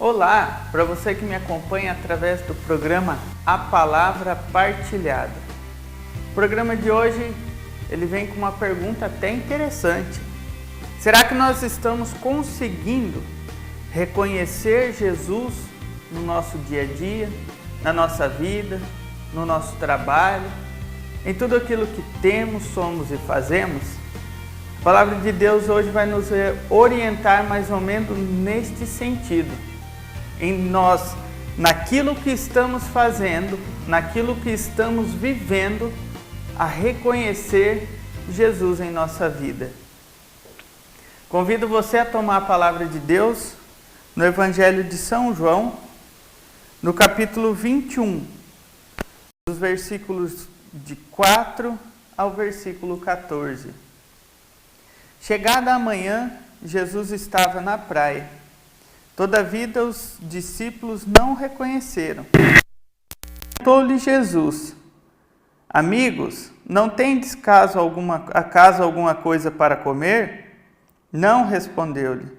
Olá, para você que me acompanha através do programa A Palavra Partilhada. O programa de hoje, ele vem com uma pergunta até interessante. Será que nós estamos conseguindo reconhecer Jesus no nosso dia a dia, na nossa vida, no nosso trabalho, em tudo aquilo que temos, somos e fazemos? A Palavra de Deus hoje vai nos orientar mais ou menos neste sentido. Em nós, naquilo que estamos fazendo, naquilo que estamos vivendo, a reconhecer Jesus em nossa vida. Convido você a tomar a palavra de Deus no Evangelho de São João, no capítulo 21, dos versículos de 4 ao versículo 14. Chegada a manhã, Jesus estava na praia. Todavia os discípulos não o reconheceram. Perguntou-lhe Jesus: Amigos, não tendes acaso alguma coisa para comer? Não, respondeu-lhe.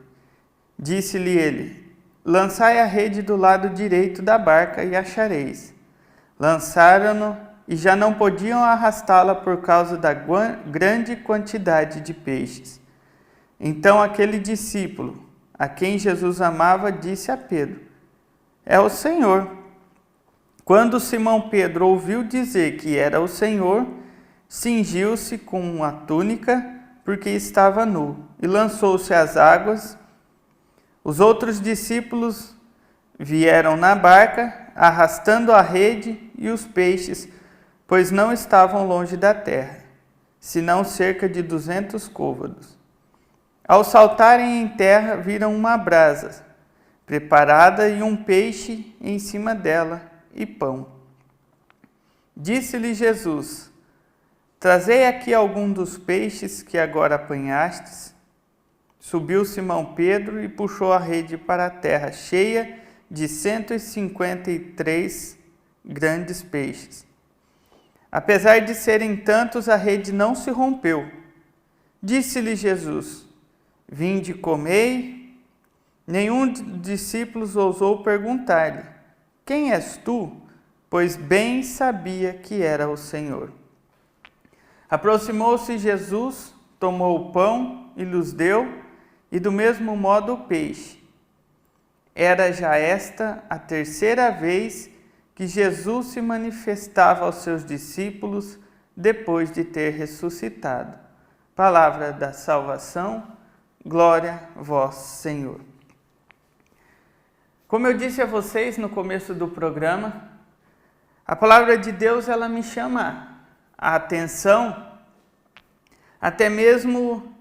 Disse-lhe ele: Lançai a rede do lado direito da barca e achareis. Lançaram-no e já não podiam arrastá-la por causa da grande quantidade de peixes. Então aquele discípulo, a quem Jesus amava, disse a Pedro: É o Senhor. Quando Simão Pedro ouviu dizer que era o Senhor, cingiu-se com a túnica, porque estava nu, e lançou-se às águas. Os outros discípulos vieram na barca, arrastando a rede e os peixes, pois não estavam longe da terra, senão cerca de 200 côvados. Ao saltarem em terra, viram uma brasa preparada e um peixe em cima dela e pão. Disse-lhe Jesus: Trazei aqui algum dos peixes que agora apanhastes. Subiu Simão Pedro e puxou a rede para a terra, cheia de 153 grandes peixes. Apesar de serem tantos, a rede não se rompeu. Disse-lhe Jesus: Vinde, comei. Nenhum dos discípulos ousou perguntar-lhe: Quem és tu? Pois bem sabia que era o Senhor. Aproximou-se Jesus, tomou o pão e lhes deu, e do mesmo modo o peixe. Era já esta a terceira vez que Jesus se manifestava aos seus discípulos depois de ter ressuscitado. Palavra da salvação. Glória a vós, Senhor. Como eu disse a vocês no começo do programa, a palavra de Deus ela me chama a atenção, até mesmo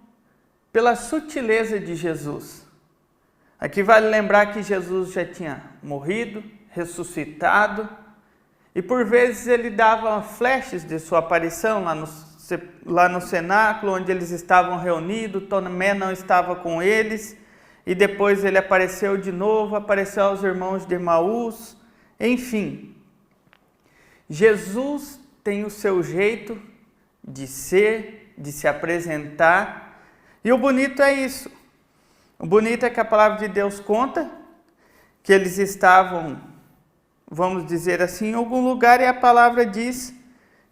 pela sutileza de Jesus. Aqui vale lembrar que Jesus já tinha morrido, ressuscitado, e por vezes ele dava flashes de sua aparição lá no cenáculo, onde eles estavam reunidos. Tomé não estava com eles, e depois ele apareceu de novo, apareceu aos irmãos de Emaús. Enfim, Jesus tem o seu jeito de ser, de se apresentar, e o bonito é isso. O bonito é que a palavra de Deus conta que eles estavam, vamos dizer assim, em algum lugar, e a palavra diz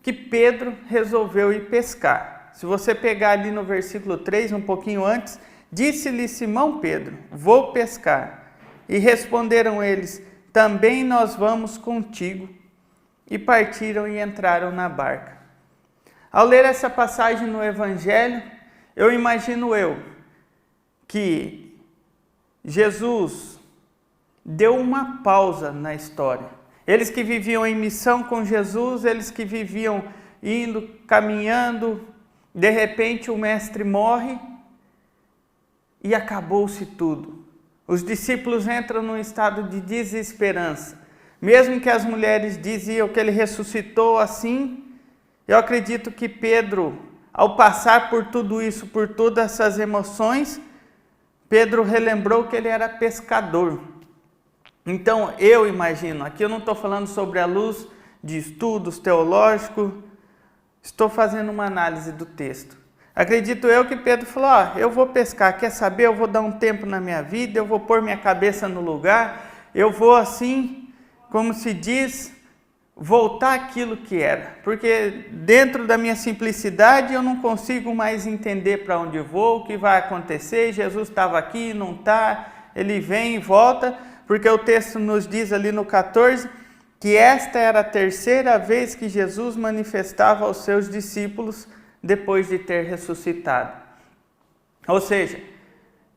que Pedro resolveu ir pescar. Se você pegar ali no versículo 3, um pouquinho antes, disse-lhe Simão Pedro: Vou pescar. E responderam eles: Também nós vamos contigo. E partiram e entraram na barca. Ao ler essa passagem no Evangelho, eu imagino que Jesus deu uma pausa na história. Eles que viviam em missão com Jesus, eles que viviam indo, caminhando, de repente o mestre morre e acabou-se tudo. Os discípulos entram num estado de desesperança. Mesmo que as mulheres diziam que ele ressuscitou assim, eu acredito que Pedro, ao passar por tudo isso, por todas essas emoções, Pedro relembrou que ele era pescador. Então, eu imagino, aqui eu não estou falando sobre a luz de estudos teológicos, estou fazendo uma análise do texto. Acredito eu que Pedro falou, eu vou pescar, quer saber? Eu vou dar um tempo na minha vida, eu vou pôr minha cabeça no lugar, eu vou assim, como se diz, voltar àquilo que era. Porque dentro da minha simplicidade eu não consigo mais entender para onde eu vou, o que vai acontecer. Jesus estava aqui, não está, ele vem e volta, porque o texto nos diz ali no 14 que esta era a terceira vez que Jesus manifestava aos seus discípulos depois de ter ressuscitado. Ou seja,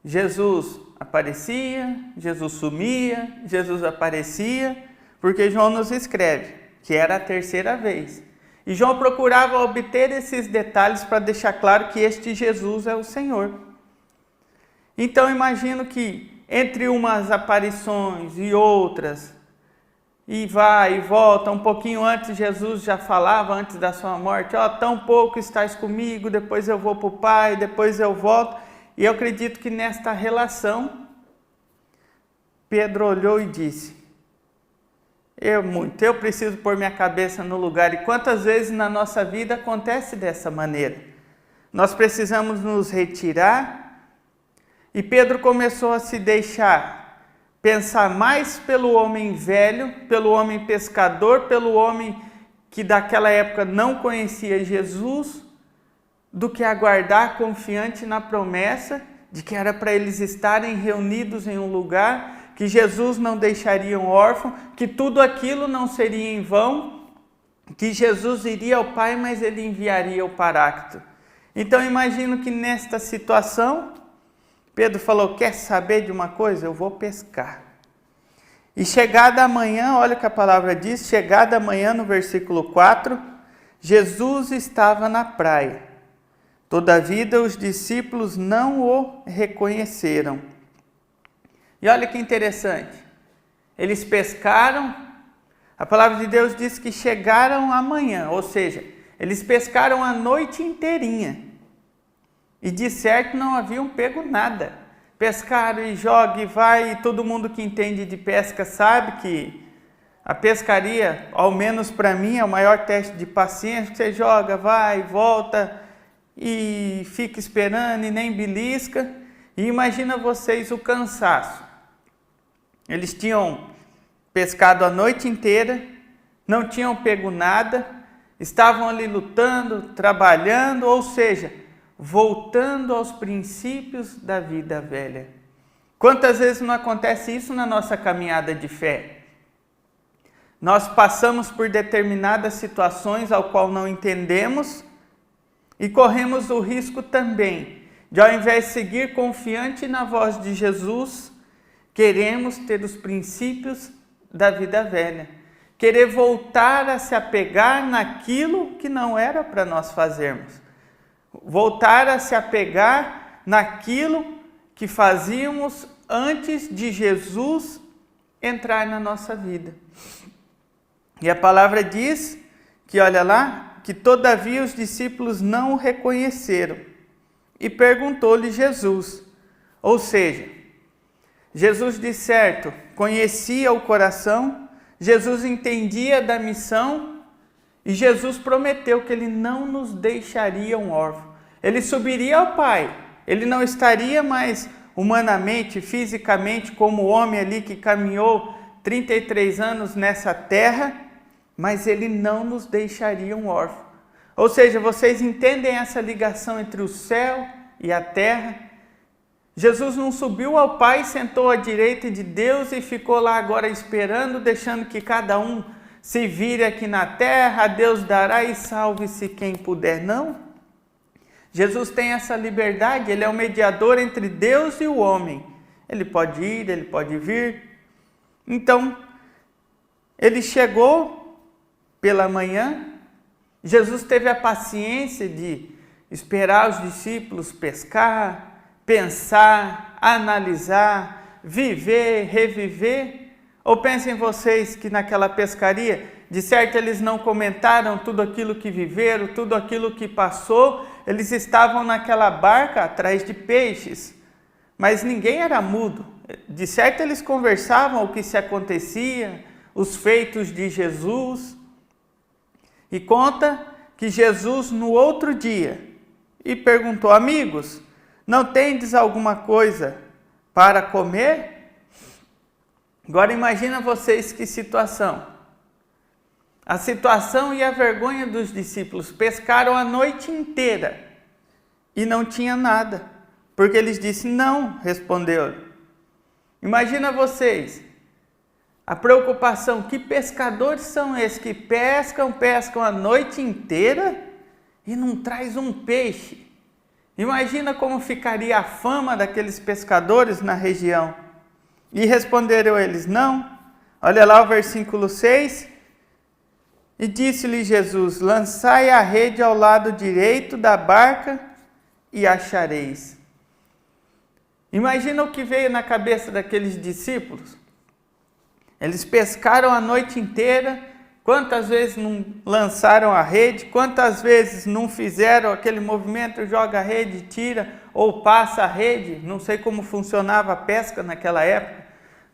Jesus aparecia, Jesus sumia, Jesus aparecia, porque João nos escreve que era a terceira vez. E João procurava obter esses detalhes para deixar claro que este Jesus é o Senhor. Então imagino que entre umas aparições e outras, e vai e volta, um pouquinho antes Jesus já falava, antes da sua morte, tão pouco estás comigo, depois eu vou para o Pai, depois eu volto. E eu acredito que nesta relação, Pedro olhou e disse, eu preciso pôr minha cabeça no lugar. E quantas vezes na nossa vida acontece dessa maneira? Nós precisamos nos retirar, e Pedro começou a se deixar pensar mais pelo homem velho, pelo homem pescador, pelo homem que daquela época não conhecia Jesus, do que aguardar confiante na promessa de que era para eles estarem reunidos em um lugar, que Jesus não deixaria um órfão, que tudo aquilo não seria em vão, que Jesus iria ao Pai, mas ele enviaria o Paráclito. Então imagino que nesta situação, Pedro falou, quer saber de uma coisa? Eu vou pescar. E chegada a manhã, olha o que a palavra diz, chegada a manhã no versículo 4, Jesus estava na praia. Todavia os discípulos não o reconheceram. E olha que interessante, eles pescaram, a palavra de Deus diz que chegaram amanhã, ou seja, eles pescaram a noite inteirinha. E de certo não haviam pego nada. Pescaram e joga e vai, e todo mundo que entende de pesca sabe que a pescaria, ao menos para mim, é o maior teste de paciência. Você joga, vai, volta e fica esperando e nem belisca. E imagina vocês o cansaço. Eles tinham pescado a noite inteira, não tinham pego nada, estavam ali lutando, trabalhando, ou seja, voltando aos princípios da vida velha. Quantas vezes não acontece isso na nossa caminhada de fé? Nós passamos por determinadas situações ao qual não entendemos e corremos o risco também de, ao invés de seguir confiante na voz de Jesus, queremos ter os princípios da vida velha. Querer voltar a se apegar naquilo que não era para nós fazermos. Voltar a se apegar naquilo que fazíamos antes de Jesus entrar na nossa vida. E a palavra diz que, olha lá, que todavia os discípulos não o reconheceram. E perguntou-lhe Jesus. Ou seja, Jesus de certo conhecia o coração, Jesus entendia da missão, e Jesus prometeu que ele não nos deixaria um órfão. Ele subiria ao Pai. Ele não estaria mais humanamente, fisicamente, como o homem ali que caminhou 33 anos nessa terra, mas ele não nos deixaria um órfão. Ou seja, vocês entendem essa ligação entre o céu e a terra? Jesus não subiu ao Pai, sentou à direita de Deus e ficou lá agora esperando, deixando que cada um se vire aqui na terra, a Deus dará e salve-se quem puder. Não. Jesus tem essa liberdade, ele é o mediador entre Deus e o homem. Ele pode ir, ele pode vir. Então, ele chegou pela manhã, Jesus teve a paciência de esperar os discípulos pescar, pensar, analisar, viver, reviver. Ou pensem vocês que naquela pescaria, de certo eles não comentaram tudo aquilo que viveram, tudo aquilo que passou, eles estavam naquela barca atrás de peixes, mas ninguém era mudo. De certo eles conversavam o que se acontecia, os feitos de Jesus. E conta que Jesus no outro dia, e perguntou: amigos, não tendes alguma coisa para comer? Agora imagina vocês que situação. A situação e a vergonha dos discípulos. Pescaram a noite inteira e não tinha nada, porque eles disseram não, respondeu. Imagina vocês, a preocupação, que pescadores são esses que pescam a noite inteira e não traz um peixe? Imagina como ficaria a fama daqueles pescadores na região. E responderam eles, não. Olha lá o versículo 6. E disse-lhe Jesus, lançai a rede ao lado direito da barca e achareis. Imagina o que veio na cabeça daqueles discípulos. Eles pescaram a noite inteira. Quantas vezes não lançaram a rede? Quantas vezes não fizeram aquele movimento, joga a rede, tira ou passa a rede? Não sei como funcionava a pesca naquela época.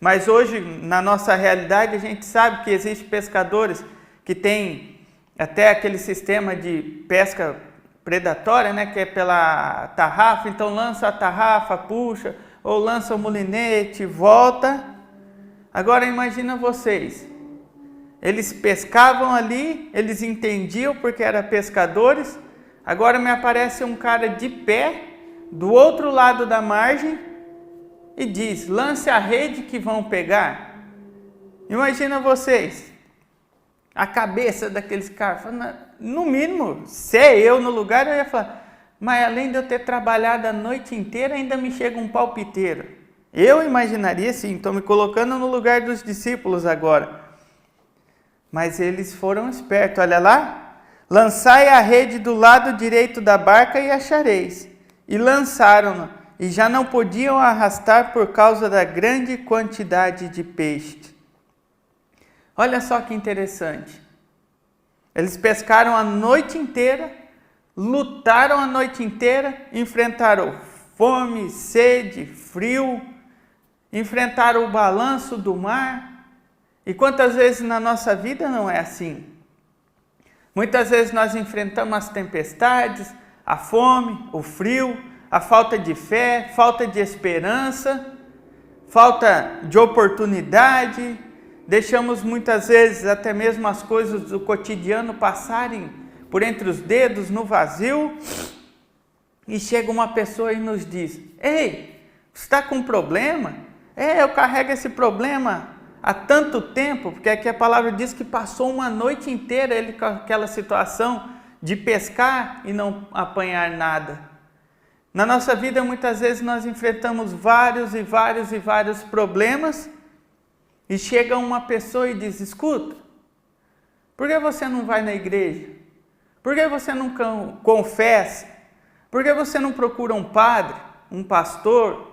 Mas hoje, na nossa realidade, a gente sabe que existem pescadores que têm até aquele sistema de pesca predatória, né, que é pela tarrafa. Então lança a tarrafa, puxa, ou lança o molinete, volta. Agora imagina vocês, eles pescavam ali, eles entendiam porque eram pescadores. Agora me aparece um cara de pé, do outro lado da margem, e diz, lance a rede que vão pegar. Imagina vocês, a cabeça daqueles caras, no mínimo, se é eu no lugar, eu ia falar, mas além de eu ter trabalhado a noite inteira, ainda me chega um palpiteiro. Eu imaginaria assim, estou me colocando no lugar dos discípulos agora. Mas eles foram espertos, olha lá, lançai a rede do lado direito da barca e achareis. E lançaram-na, e já não podiam arrastar por causa da grande quantidade de peixe. Olha só que interessante. Eles pescaram a noite inteira, lutaram a noite inteira, enfrentaram fome, sede, frio, enfrentaram o balanço do mar. E quantas vezes na nossa vida não é assim? Muitas vezes nós enfrentamos as tempestades, a fome, o frio, a falta de fé, falta de esperança, falta de oportunidade. Deixamos muitas vezes até mesmo as coisas do cotidiano passarem por entre os dedos no vazio. E chega uma pessoa e nos diz, ei, você está com um problema? Eu carrego esse problema há tanto tempo, porque aqui a palavra diz que passou uma noite inteira ele com aquela situação de pescar e não apanhar nada. Na nossa vida, muitas vezes, nós enfrentamos vários problemas e chega uma pessoa e diz, escuta, por que você não vai na igreja? Por que você não confessa? Por que você não procura um padre, um pastor,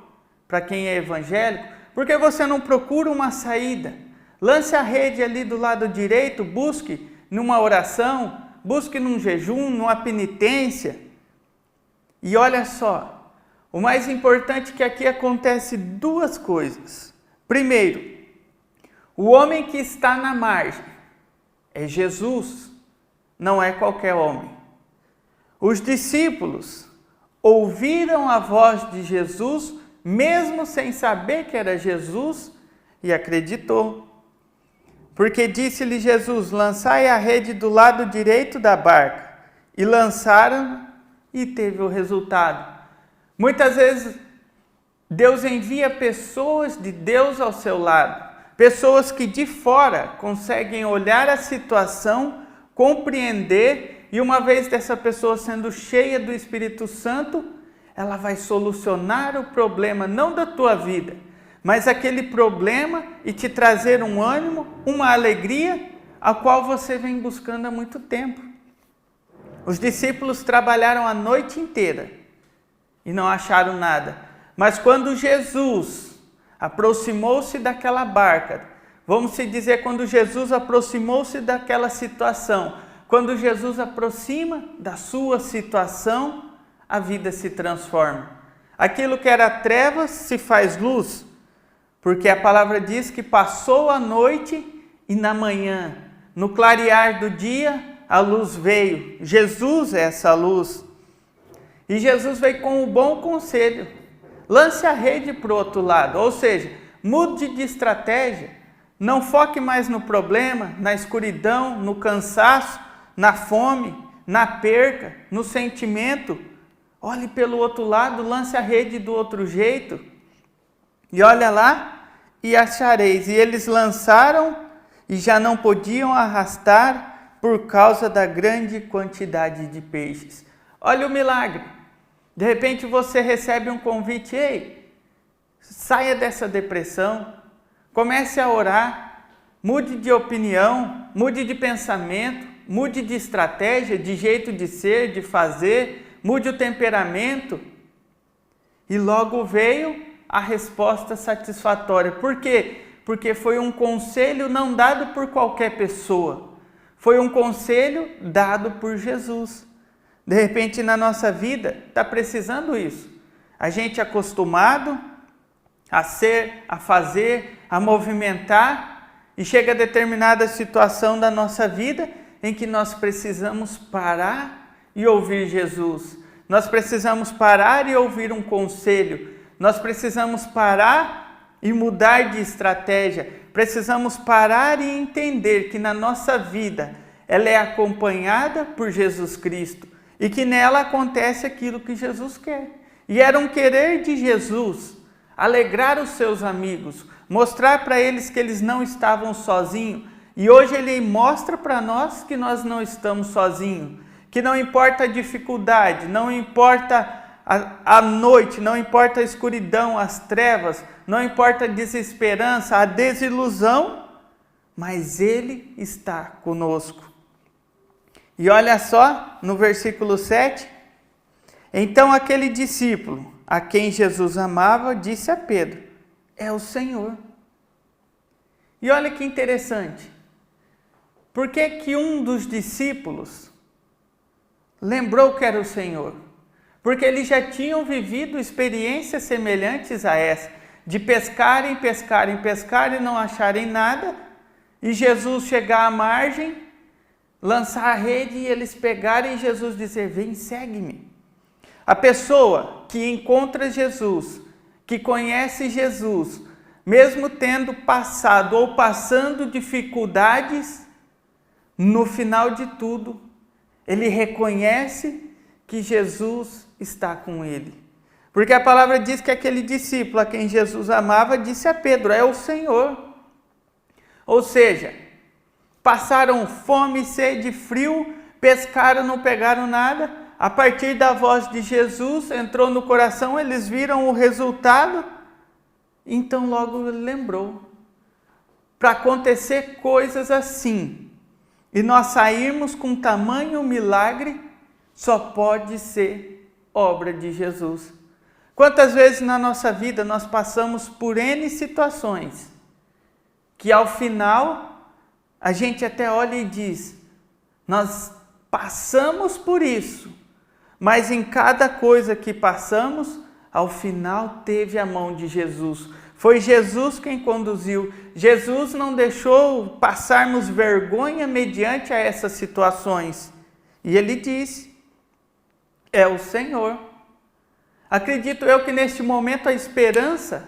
para quem é evangélico? Por que você não procura uma saída? Lance a rede ali do lado direito, busque numa oração, busque num jejum, numa penitência. E olha só, o mais importante é que aqui acontece duas coisas. Primeiro, o homem que está na margem é Jesus, não é qualquer homem. Os discípulos ouviram a voz de Jesus, mesmo sem saber que era Jesus, e acreditou. Porque disse-lhe Jesus, lançai a rede do lado direito da barca. E lançaram e teve o resultado. Muitas vezes Deus envia pessoas de Deus ao seu lado. Pessoas que de fora conseguem olhar a situação, compreender, e uma vez dessa pessoa sendo cheia do Espírito Santo, ela vai solucionar o problema, não da tua vida, mas aquele problema e te trazer um ânimo, uma alegria, a qual você vem buscando há muito tempo. Os discípulos trabalharam a noite inteira e não acharam nada. Mas quando Jesus aproximou-se daquela barca, vamos dizer, quando Jesus aproximou-se daquela situação, quando Jesus aproxima da sua situação, a vida se transforma. Aquilo que era trevas se faz luz, porque a palavra diz que passou a noite e na manhã, no clarear do dia, a luz veio. Jesus é essa luz. E Jesus veio com um bom conselho: lance a rede para o outro lado, ou seja, mude de estratégia, não foque mais no problema, na escuridão, no cansaço, na fome, na perca, no sentimento. Olhe pelo outro lado, lance a rede do outro jeito. E olha lá, e achareis. E eles lançaram e já não podiam arrastar por causa da grande quantidade de peixes. Olha o milagre. De repente você recebe um convite: ei, saia dessa depressão, comece a orar, mude de opinião, mude de pensamento, mude de estratégia, de jeito de ser, de fazer, mude o temperamento. E logo veio a resposta satisfatória. Por quê? Porque foi um conselho não dado por qualquer pessoa, foi um conselho dado por Jesus. De repente na nossa vida está precisando isso. A gente é acostumado a ser, a fazer, a movimentar, e chega a determinada situação da nossa vida em que nós precisamos parar e ouvir Jesus. Nós precisamos parar e ouvir um conselho. Nós precisamos parar e mudar de estratégia. Precisamos parar e entender que na nossa vida ela é acompanhada por Jesus Cristo e que nela acontece aquilo que Jesus quer. E era um querer de Jesus alegrar os seus amigos, mostrar para eles que eles não estavam sozinhos. E hoje ele mostra para nós que nós não estamos sozinhos, que não importa a dificuldade, não importa a noite, não importa a escuridão, as trevas, não importa a desesperança, a desilusão, mas ele está conosco. E olha só, no versículo 7, então aquele discípulo a quem Jesus amava disse a Pedro: é o Senhor. E olha que interessante, por que que um dos discípulos lembrou que era o Senhor? Porque eles já tinham vivido experiências semelhantes a essa, de pescarem e não acharem nada, e Jesus chegar à margem, lançar a rede e eles pegarem e Jesus dizer: vem, segue-me. A pessoa que encontra Jesus, que conhece Jesus, mesmo tendo passado ou passando dificuldades, no final de tudo, ele reconhece que Jesus está com ele. Porque a palavra diz que aquele discípulo a quem Jesus amava disse a Pedro: é o Senhor. Ou seja, passaram fome, sede, frio, pescaram, não pegaram nada. A partir da voz de Jesus, entrou no coração, eles viram o resultado. Então logo ele lembrou. Para acontecer coisas assim, e nós sairmos com tamanho milagre, só pode ser obra de Jesus. Quantas vezes na nossa vida nós passamos por N situações, que ao final a gente até olha e diz: nós passamos por isso, mas em cada coisa que passamos, ao final teve a mão de Jesus. Foi Jesus quem conduziu. Jesus não deixou passarmos vergonha mediante a essas situações. E ele disse: é o Senhor. Acredito eu que neste momento a esperança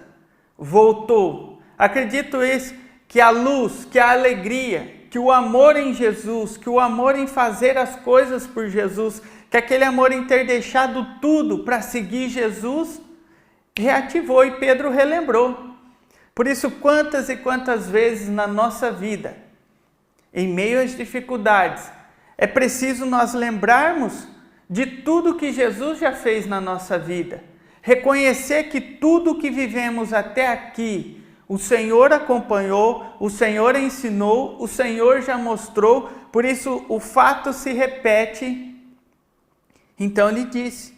voltou. Acredito isso, que a luz, que a alegria, que o amor em Jesus, que o amor em fazer as coisas por Jesus, que aquele amor em ter deixado tudo para seguir Jesus, reativou e Pedro relembrou. Por isso, quantas e quantas vezes na nossa vida, em meio às dificuldades, é preciso nós lembrarmos de tudo que Jesus já fez na nossa vida. Reconhecer que tudo que vivemos até aqui, o Senhor acompanhou, o Senhor ensinou, o Senhor já mostrou, por isso o fato se repete. Então ele disse: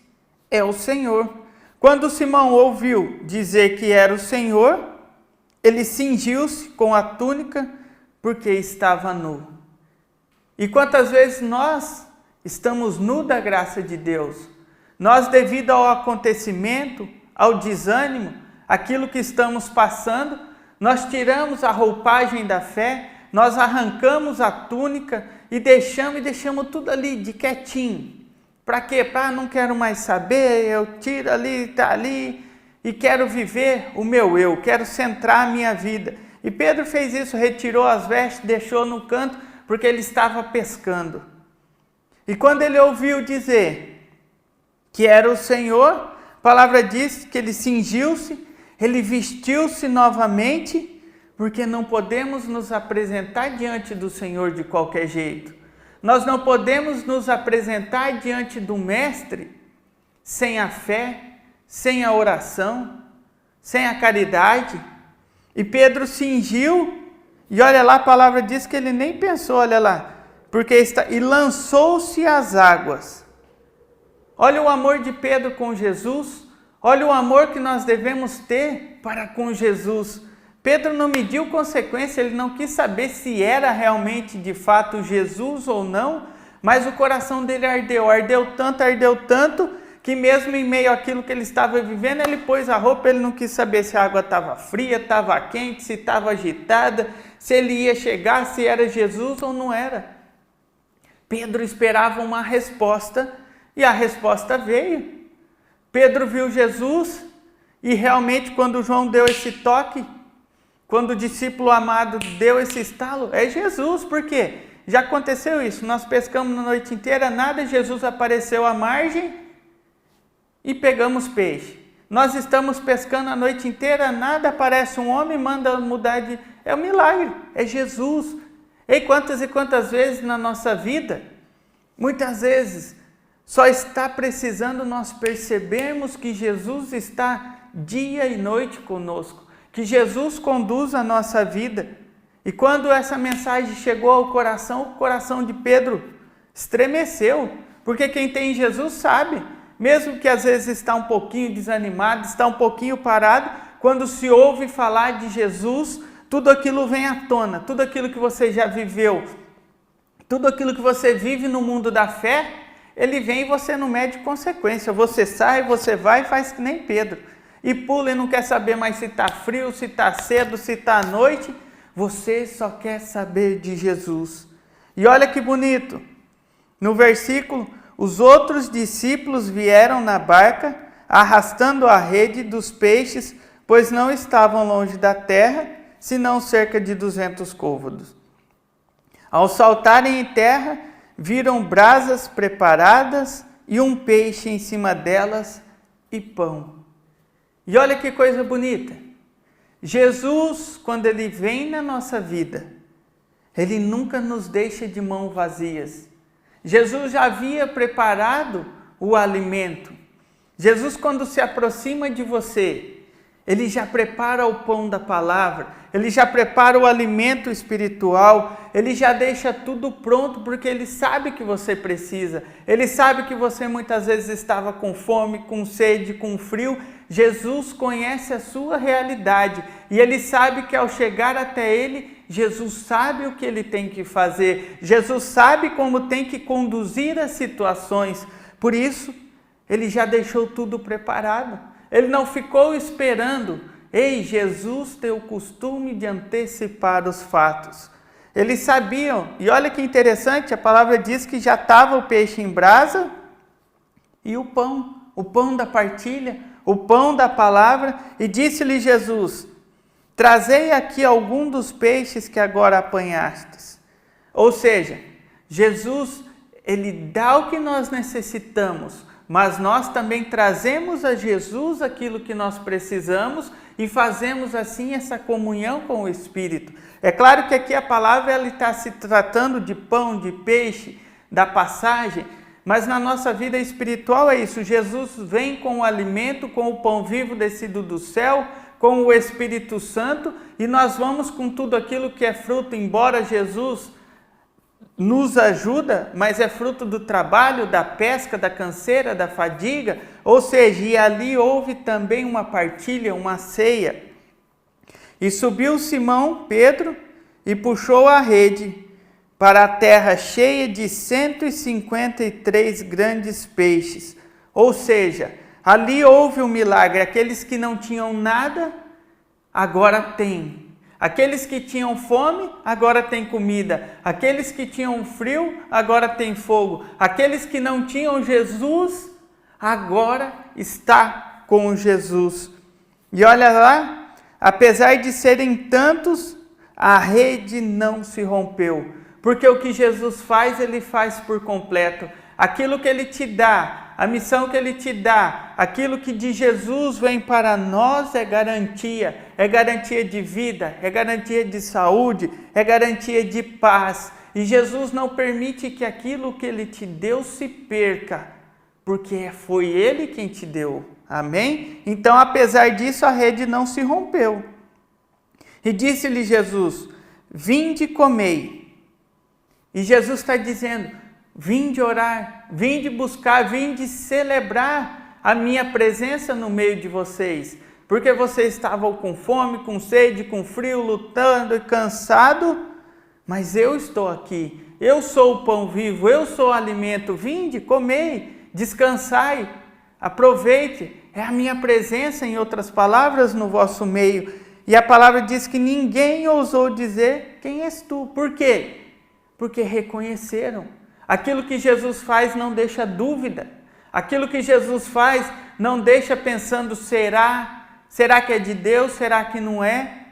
é o Senhor. Quando Simão ouviu dizer que era o Senhor, ele cingiu-se com a túnica porque estava nu. E quantas vezes nós estamos nus da graça de Deus? Nós, devido ao acontecimento, ao desânimo, aquilo que estamos passando, nós tiramos a roupagem da fé, nós arrancamos a túnica e deixamos tudo ali de quietinho. Para quê? Não quero mais saber, eu tiro ali, tá ali, e quero viver o meu eu, quero centrar a minha vida. E Pedro fez isso, retirou as vestes, deixou no canto, porque ele estava pescando. E quando ele ouviu dizer que era o Senhor, a palavra diz que ele cingiu-se, ele vestiu-se novamente, porque não podemos nos apresentar diante do Senhor de qualquer jeito. Nós não podemos nos apresentar diante do Mestre sem a fé, sem a oração, sem a caridade. E Pedro cingiu, e olha lá, a palavra diz que ele nem pensou, olha lá, e lançou-se às águas. Olha o amor de Pedro com Jesus, olha o amor que nós devemos ter para com Jesus. Pedro não mediu consequência, ele não quis saber se era realmente de fato Jesus ou não, mas o coração dele ardeu tanto, que mesmo em meio àquilo que ele estava vivendo, ele pôs a roupa, ele não quis saber se a água estava fria, estava quente, se estava agitada, se ele ia chegar, se era Jesus ou não era. Pedro esperava uma resposta e a resposta veio. Pedro viu Jesus e realmente quando João deu esse toque, quando o discípulo amado deu esse estalo, é Jesus. Por quê? Já aconteceu isso, nós pescamos na noite inteira, nada, Jesus apareceu à margem e pegamos peixe. Nós estamos pescando a noite inteira, nada, aparece um homem, manda mudar de... É um milagre, é Jesus. E quantas vezes na nossa vida, muitas vezes, só está precisando nós percebermos que Jesus está dia e noite conosco, que Jesus conduz a nossa vida. E quando essa mensagem chegou ao coração, o coração de Pedro estremeceu, porque quem tem Jesus sabe, mesmo que às vezes está um pouquinho desanimado, está um pouquinho parado, quando se ouve falar de Jesus, tudo aquilo vem à tona, tudo aquilo que você já viveu, tudo aquilo que você vive no mundo da fé, ele vem e você não mede consequência, você sai, você vai e faz que nem Pedro, e pula e não quer saber mais se está frio, se está cedo, se está à noite, você só quer saber de Jesus. E olha que bonito, no versículo, os outros discípulos vieram na barca, arrastando a rede dos peixes, pois não estavam longe da terra, senão cerca de 200 côvados. Ao saltarem em terra, viram brasas preparadas e um peixe em cima delas e pão. E olha que coisa bonita. Jesus, quando ele vem na nossa vida, ele nunca nos deixa de mãos vazias. Jesus já havia preparado o alimento. Jesus, quando se aproxima de você, ele já prepara o pão da palavra, ele já prepara o alimento espiritual, ele já deixa tudo pronto, porque ele sabe que você precisa, ele sabe que você muitas vezes estava com fome, com sede, com frio. Jesus conhece a sua realidade e ele sabe que ao chegar até ele, Jesus sabe o que ele tem que fazer, Jesus sabe como tem que conduzir as situações, por isso ele já deixou tudo preparado. Ele não ficou esperando. Ei, Jesus tem o costume de antecipar os fatos. Eles sabiam, e olha que interessante, a palavra diz que já estava o peixe em brasa e o pão da partilha, o pão da palavra, e disse-lhe Jesus: trazei aqui algum dos peixes que agora apanhastes. Ou seja, Jesus, ele dá o que nós necessitamos, mas nós também trazemos a Jesus aquilo que nós precisamos e fazemos assim essa comunhão com o Espírito. É claro que aqui a palavra está se tratando de pão, de peixe, da passagem, mas na nossa vida espiritual é isso. Jesus vem com o alimento, com o pão vivo descido do céu, com o Espírito Santo, e nós vamos com tudo aquilo que é fruto, embora Jesus nos ajuda, mas é fruto do trabalho, da pesca, da canseira, da fadiga, ou seja, e ali houve também uma partilha, uma ceia. E subiu Simão Pedro e puxou a rede para a terra cheia de 153 grandes peixes. Ou seja, ali houve um milagre, aqueles que não tinham nada, agora têm. Aqueles que tinham fome, agora têm comida. Aqueles que tinham frio, agora têm fogo. Aqueles que não tinham Jesus, agora está com Jesus. E olha lá, apesar de serem tantos, a rede não se rompeu. Porque o que Jesus faz, Ele faz por completo. Aquilo que Ele te dá, a missão que Ele te dá, aquilo que de Jesus vem para nós é garantia de vida, é garantia de saúde, é garantia de paz. E Jesus não permite que aquilo que Ele te deu se perca, porque foi Ele quem te deu. Amém? Então, apesar disso, a rede não se rompeu. E disse-lhe Jesus: vinde e comei. E Jesus está dizendo: vinde orar, vinde buscar, vinde celebrar a minha presença no meio de vocês. Porque vocês estavam com fome, com sede, com frio, lutando e cansado, mas eu estou aqui. Eu sou o pão vivo, eu sou o alimento. Vinde, comei, descansai, aproveite. É a minha presença, em outras palavras, no vosso meio. E a palavra diz que ninguém ousou dizer: quem és tu? Por quê? Porque reconheceram. Aquilo que Jesus faz não deixa dúvida. Aquilo que Jesus faz não deixa pensando: será? Será que é de Deus? Será que não é?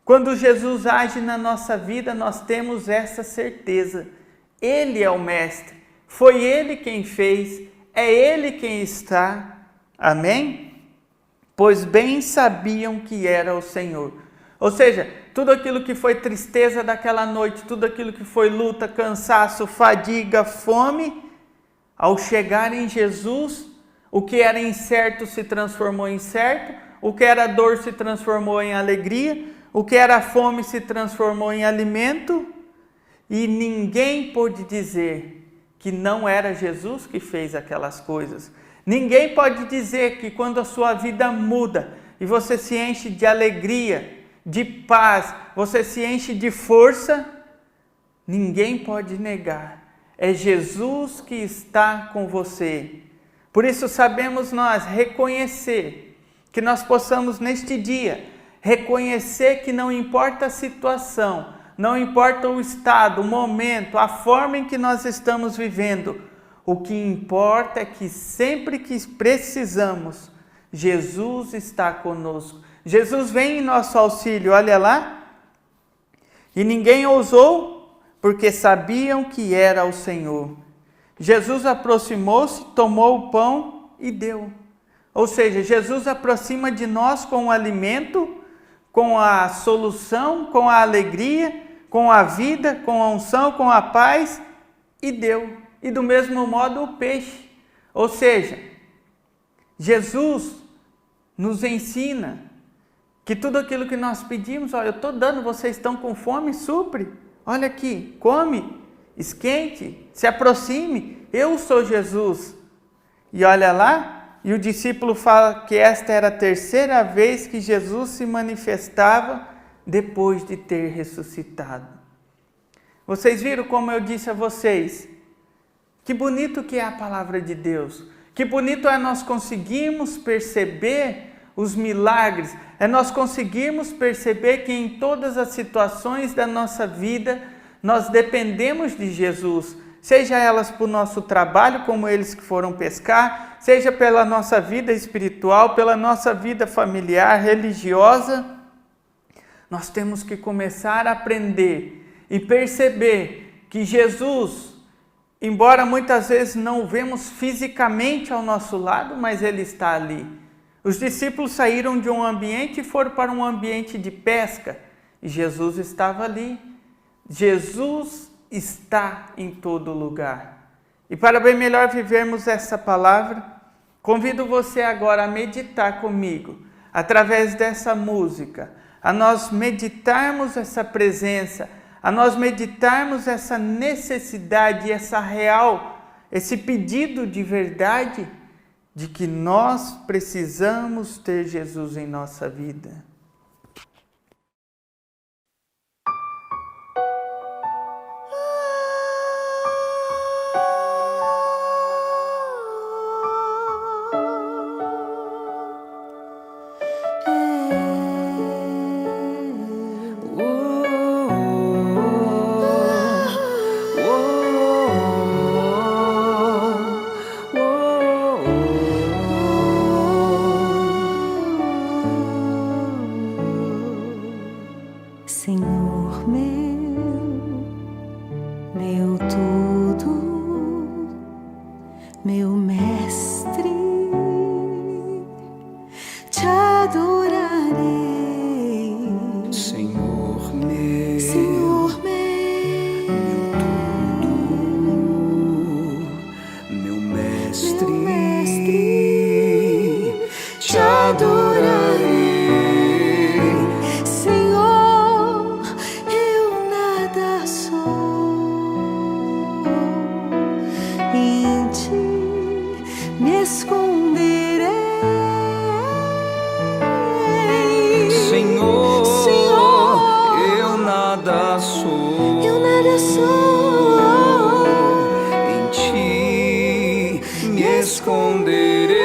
Quando Jesus age na nossa vida, nós temos essa certeza. Ele é o Mestre. Foi Ele quem fez. É Ele quem está. Amém? Pois bem sabiam que era o Senhor. Ou seja, tudo aquilo que foi tristeza daquela noite, tudo aquilo que foi luta, cansaço, fadiga, fome, ao chegar em Jesus, o que era incerto se transformou em certo, o que era dor se transformou em alegria, o que era fome se transformou em alimento, e ninguém pôde dizer que não era Jesus que fez aquelas coisas. Ninguém pode dizer que quando a sua vida muda e você se enche de alegria, de paz, você se enche de força, ninguém pode negar. É Jesus que está com você. Por isso sabemos nós reconhecer, que nós possamos neste dia reconhecer que não importa a situação, não importa o estado, o momento, a forma em que nós estamos vivendo, o que importa é que sempre que precisamos, Jesus está conosco. Jesus vem em nosso auxílio, olha lá. E ninguém ousou, porque sabiam que era o Senhor. Jesus aproximou-se, tomou o pão e deu. Ou seja, Jesus aproxima de nós com o alimento, com a solução, com a alegria, com a vida, com a unção, com a paz, e deu. E do mesmo modo o peixe. Ou seja, Jesus nos ensina que tudo aquilo que nós pedimos, olha, eu estou dando, vocês estão com fome, supre. Olha aqui, come, esquente, se aproxime, eu sou Jesus. E olha lá, e o discípulo fala que esta era a terceira vez que Jesus se manifestava depois de ter ressuscitado. Vocês viram como eu disse a vocês? Que bonito que é a palavra de Deus. Que bonito é nós conseguirmos perceber os milagres. É nós conseguirmos perceber que em todas as situações da nossa vida, nós dependemos de Jesus. Seja elas por nosso trabalho, como eles que foram pescar, seja pela nossa vida espiritual, pela nossa vida familiar, religiosa. Nós temos que começar a aprender e perceber que Jesus, embora muitas vezes não o vemos fisicamente ao nosso lado, mas Ele está ali. Os discípulos saíram de um ambiente e foram para um ambiente de pesca. E Jesus estava ali. Jesus está em todo lugar. E para bem melhor vivermos essa palavra, convido você agora a meditar comigo, através dessa música, a nós meditarmos essa presença, a nós meditarmos essa necessidade, essa real, esse pedido de verdade de que nós precisamos ter Jesus em nossa vida. Senhor meu tudo, meu mestre, te adorarei. Senhor meu, Senhor meu tudo, meu mestre, te adorarei. Senhor, eu nada sou, em ti me esconderei. Senhor, Senhor, eu nada sou, em ti me esconderei.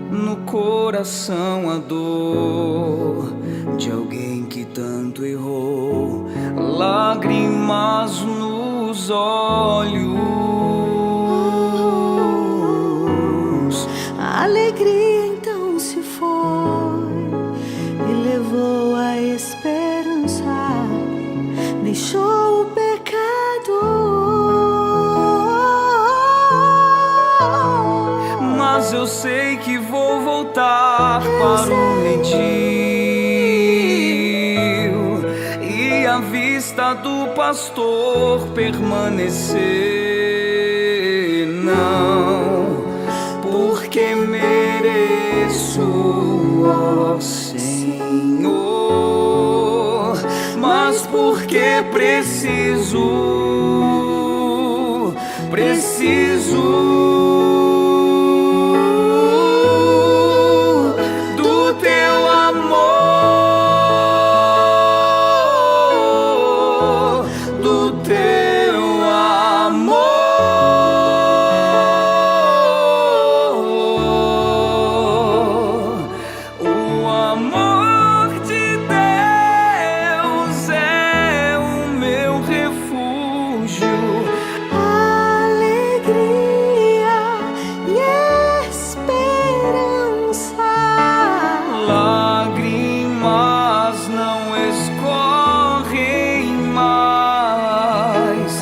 No coração a dor de alguém que tanto errou, lágrimas nos olhos. A alegria então se foi e levou a esperança, deixou o pecado. Mas eu sei que vou voltar para o redil, e à vista do pastor permanecer. Não porque mereço, ó Senhor, mas porque preciso do teu amor, do teu amor. O amor de Deus é o meu refúgio. Alegria e esperança. Lágrimas não escorrem mais.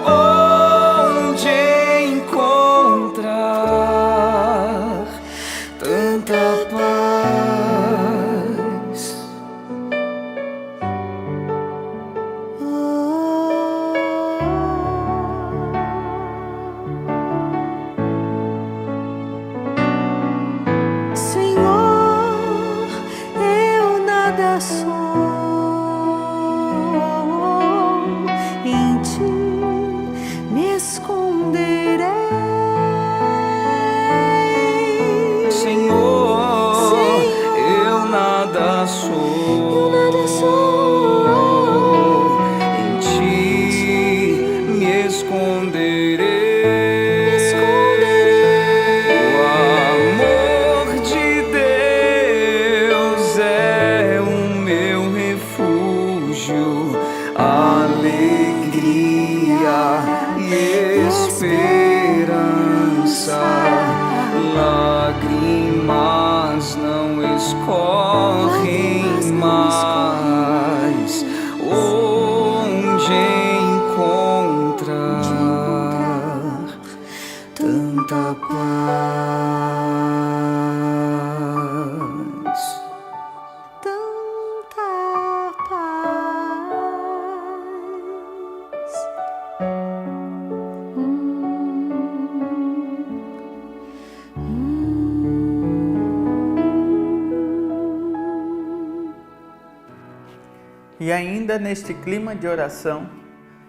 Onde encontrar tanta paz? Senhor, eu nada sou, em ti me esconderei. Senhor, eu nada sou, em ti me esconderei. O amor de Deus é o meu refúgio, alegria e esperança. Lágrimas não escorrem mais. Onde encontrar tanta paz? Tanta paz. E ainda neste clima de oração,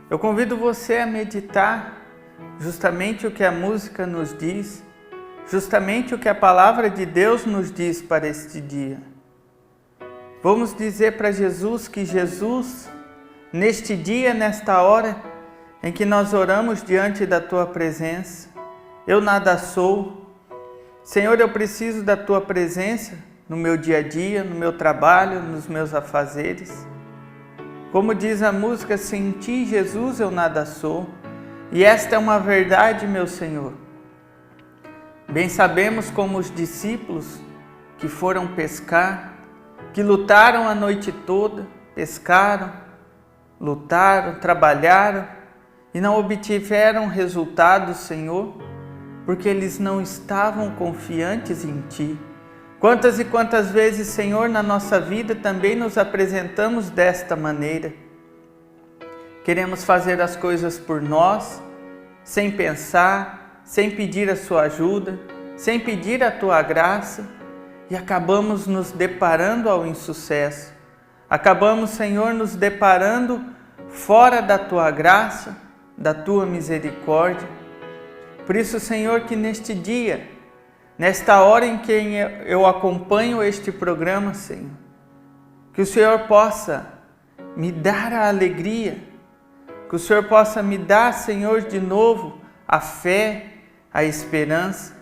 eu convido você a meditar justamente o que a música nos diz, justamente o que a palavra de Deus nos diz para este dia. Vamos dizer para Jesus que Jesus, neste dia, nesta hora em que nós oramos diante da Tua presença, eu nada sou. Senhor, eu preciso da Tua presença no meu dia a dia, no meu trabalho, nos meus afazeres. Como diz a música, sem ti, Jesus, eu nada sou. E esta é uma verdade, meu Senhor. Bem sabemos como os discípulos que foram pescar, que lutaram a noite toda, pescaram, lutaram, trabalharam e não obtiveram resultados, Senhor, porque eles não estavam confiantes em Ti. Quantas e quantas vezes, Senhor, na nossa vida também nos apresentamos desta maneira. Queremos fazer as coisas por nós, sem pensar, sem pedir a Sua ajuda, sem pedir a Tua graça, e acabamos nos deparando ao insucesso. Acabamos, Senhor, nos deparando fora da Tua graça, da Tua misericórdia. Por isso, Senhor, que neste dia, nesta hora em que eu acompanho este programa, Senhor, que o Senhor possa me dar a alegria, que o Senhor possa me dar, Senhor, de novo a fé, a esperança.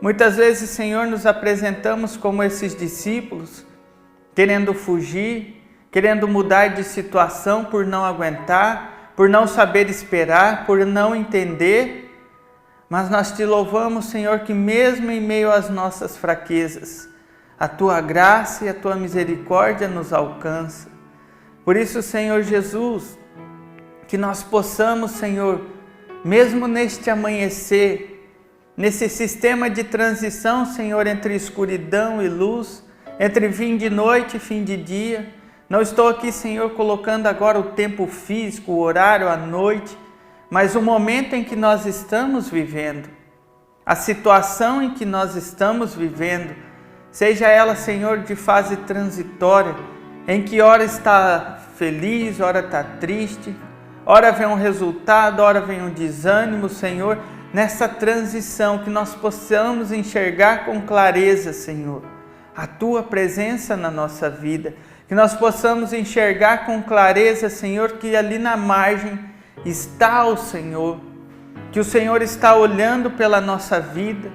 Muitas vezes, Senhor, nos apresentamos como esses discípulos, querendo fugir, querendo mudar de situação por não aguentar, por não saber esperar, por não entender. Mas nós te louvamos, Senhor, que mesmo em meio às nossas fraquezas, a Tua graça e a Tua misericórdia nos alcança. Por isso, Senhor Jesus, que nós possamos, Senhor, mesmo neste amanhecer, nesse sistema de transição, Senhor, entre escuridão e luz, entre fim de noite e fim de dia. Não estou aqui, Senhor, colocando agora o tempo físico, o horário, a noite, mas o momento em que nós estamos vivendo, a situação em que nós estamos vivendo, seja ela, Senhor, de fase transitória, em que hora está feliz, hora está triste, hora vem um resultado, hora vem um desânimo, Senhor, nessa transição, que nós possamos enxergar com clareza, Senhor, a Tua presença na nossa vida, que nós possamos enxergar com clareza, Senhor, que ali na margem está o Senhor, que o Senhor está olhando pela nossa vida,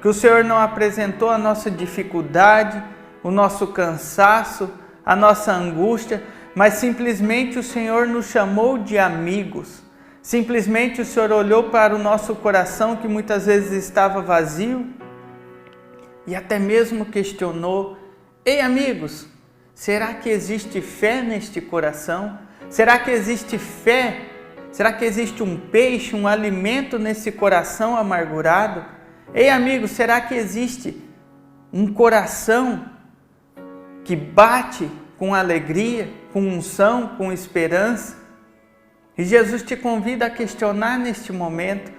que o Senhor não apresentou a nossa dificuldade, o nosso cansaço, a nossa angústia, mas simplesmente o Senhor nos chamou de amigos. Simplesmente o Senhor olhou para o nosso coração que muitas vezes estava vazio e até mesmo questionou: ei, amigos, será que existe fé neste coração? Será que existe fé? Será que existe um peixe, um alimento nesse coração amargurado? Ei, amigos, será que existe um coração que bate com alegria, com unção, com esperança? E Jesus te convida a questionar neste momento: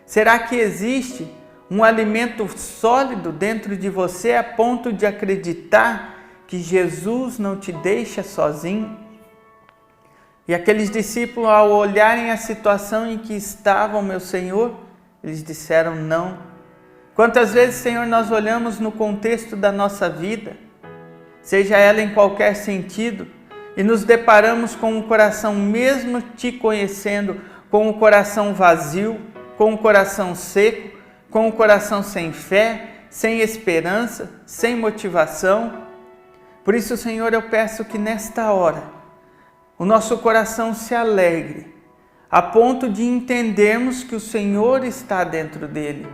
será que existe um alimento sólido dentro de você a ponto de acreditar que Jesus não te deixa sozinho? E aqueles discípulos, ao olharem a situação em que estavam, meu Senhor, eles disseram não. Quantas vezes, Senhor, nós olhamos no contexto da nossa vida, seja ela em qualquer sentido, e nos deparamos com um coração, mesmo te conhecendo, com um coração vazio, com um coração seco, com um coração sem fé, sem esperança, sem motivação. Por isso, Senhor, eu peço que nesta hora o nosso coração se alegre, a ponto de entendermos que o Senhor está dentro dele.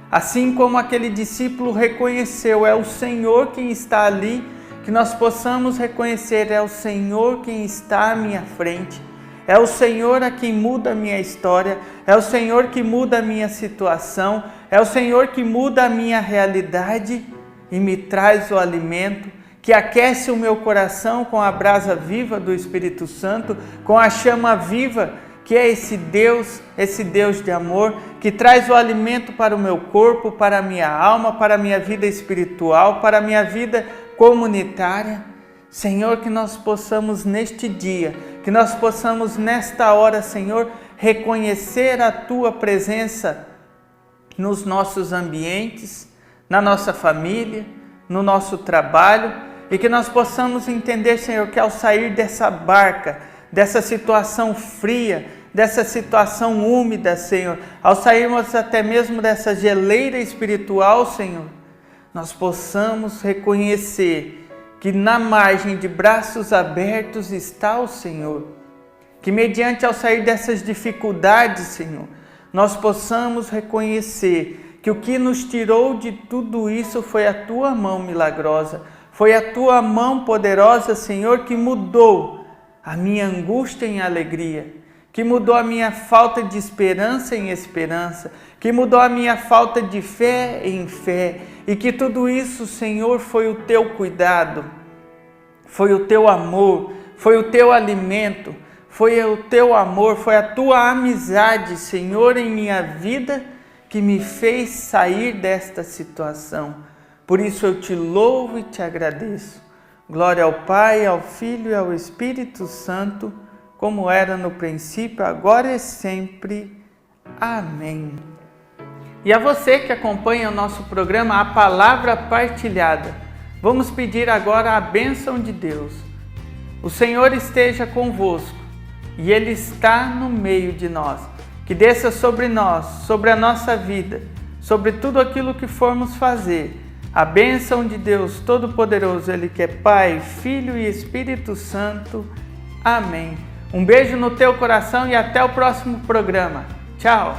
Assim como aquele discípulo reconheceu, é o Senhor quem está ali, que nós possamos reconhecer, é o Senhor quem está à minha frente, é o Senhor a quem muda a minha história, é o Senhor que muda a minha situação, é o Senhor que muda a minha realidade e me traz o alimento, que aquece o meu coração com a brasa viva do Espírito Santo, com a chama viva, que é esse Deus de amor, que traz o alimento para o meu corpo, para a minha alma, para a minha vida espiritual, para a minha vida comunitária. Senhor, que nós possamos neste dia, que nós possamos nesta hora, Senhor, reconhecer a Tua presença nos nossos ambientes, na nossa família, no nosso trabalho, e que nós possamos entender, Senhor, que ao sair dessa barca, dessa situação fria, dessa situação úmida, Senhor, ao sairmos até mesmo dessa geleira espiritual, Senhor, nós possamos reconhecer que na margem de braços abertos está o Senhor. Que mediante ao sair dessas dificuldades, Senhor, nós possamos reconhecer que o que nos tirou de tudo isso foi a Tua mão milagrosa, foi a Tua mão poderosa, Senhor, que mudou a minha angústia em alegria, que mudou a minha falta de esperança em esperança, que mudou a minha falta de fé em fé, e que tudo isso, Senhor, foi o Teu cuidado, foi o Teu amor, foi o Teu alimento, foi o Teu amor, foi a Tua amizade, Senhor, em minha vida, que me fez sair desta situação. Por isso eu Te louvo e Te agradeço. Glória ao Pai, ao Filho e ao Espírito Santo, como era no princípio, agora e sempre. Amém. E a você que acompanha o nosso programa A Palavra Partilhada, vamos pedir agora a bênção de Deus. O Senhor esteja convosco e Ele está no meio de nós. Que desça sobre nós, sobre a nossa vida, sobre tudo aquilo que formos fazer, a bênção de Deus Todo-Poderoso, Ele que é Pai, Filho e Espírito Santo. Amém. Um beijo no teu coração e até o próximo programa. Tchau!